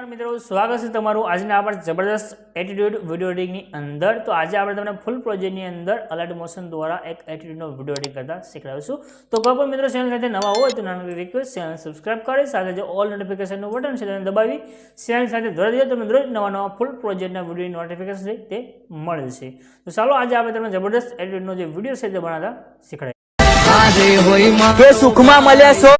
नमस्कार मित्रों, स्वागत है तमारू आज आप जबरदस्त एटीट्यूड वीडियो एडिटिंग अंदर। तो आज आप तमने फूल प्रोजेक्ट अंदर अलर्ट मोशन द्वारा एक एटीट्यूड वीडियो एडिटिंग करता शीखवाड़ीशुं। तो कोई पण मित्रों चैनल साथे नवा होय तो नानी रिक्वेस्ट चैनल सब्सक्राइब करी साथे जो ऑल नोटिफिकेशन बटन है तेने दबावी चैनल साथे जोड़ी दीजो। तमने रोज नवा नवा फूल प्रोजेक्ट वीडियो नोटिफिकेशन है ते मळे छे। तो चालो आज आप तमने जबरदस्त एटीट्यूड जो वीडियो है ते बनाता शीखवाडीए। सुखमा मळ्या छो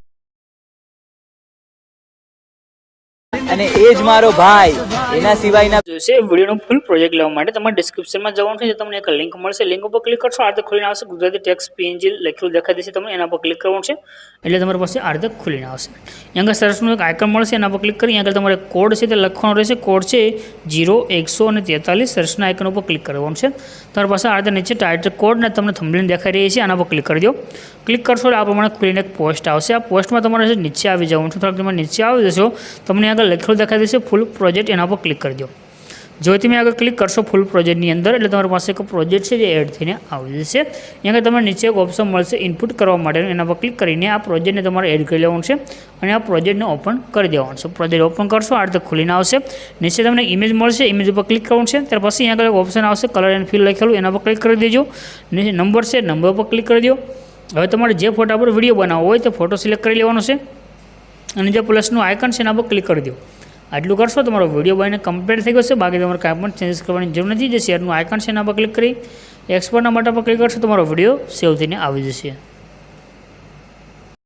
અને એ જ મારો ભાઈ એના સિવાયના જોશે વિડિયોનો ફૂલ પ્રોજેક્ટ લેવા માટે તમારે ડિસ્ક્રિપ્શનમાં જવાનું છે, તમને એક લિંક મળશે, લિંક ઉપર ક્લિક કરશો આ રીતે ખુલીને આવશે, ગુજરાતી ટેક્સ્ટ પીએનજી લખેલું દેખાઈ દેશે, તમને એના પર ક્લિક કરવાનું છે એટલે તમારી પાસે આ રીતે ખુલીને આવશે। અહીં આગળ સર્ચનું એક આઇકન મળશે, એના પર ક્લિક કરી આગળ તમારે કોડ છે તે લખવાનો રહેશે, કોડ છે 0143 સર્ચના આઇકન ઉપર ક્લિક કરવાનું છે। તમારી પાસે આ રીતે નીચે ટાઇટલ કોડ ને તમને થંબનેલ દેખાઈ રહી છે, આના પર ક્લિક કરી દો। ક્લિક કરશો એટલે આ પ્રમાણે ખુલીને એક પોસ્ટ આવશે, આ પોસ્ટમાં તમારે નીચે આવી જવાનું છે, થોડાક તમે નીચે આવી જશો તમને આગળ લખેલું દેખાઈ દેશે ફૂલ પ્રોજેક્ટ, એના પર ક્લિક કરી દો। જો તમે આગળ ક્લિક કરશો ફૂલ પ્રોજેક્ટની અંદર એટલે તમારી પાસે એક પ્રોજેક્ટ છે જે એડ થઈને આવી જશે। અહીંયા આગળ તમને નીચે એક ઓપ્શન મળશે ઇનપુટ કરવા માટેનું, એના પર ક્લિક કરીને આ પ્રોજેક્ટને તમારે એડ કરી લેવાનું છે અને આ પ્રોજેક્ટને ઓપન કરી દેવાનું છે। પ્રોજેક્ટ ઓપન કરશો આ રીતે ખુલીને આવશે, નીચે તમને ઇમેજ મળશે, ઇમેજ ઉપર ક્લિક કરવાનું છે, ત્યાર પછી અહીંયા આગળ એક ઓપ્શન આવશે કલર એન્ડ ફિલ લખેલું, એના પર ક્લિક કરી દેજો। નીચે નંબર છે, નંબર પર ક્લિક કરી દો। હવે તમારે જે ફોટા પર વિડીયો બનાવવો હોય તે ફોટો સિલેક્ટ કરી લેવાનો છે અને જે પ્લસનું આઇકન છે એના પર ક્લિક કરી દો। આટલું કરશો તમારો વિડીયો બનીને કમ્પ્લીટ થઈ ગયો, બાકી તમારે કાંઈ પણ ચેન્જીસ કરવાની જરૂર નથી। જે શેરનું આઇકન છે એના પર ક્લિક કરી એક્સપોર્ટના બટન પર ક્લિક કરશો તમારો વિડીયો સેવ થઈને આવી જશે।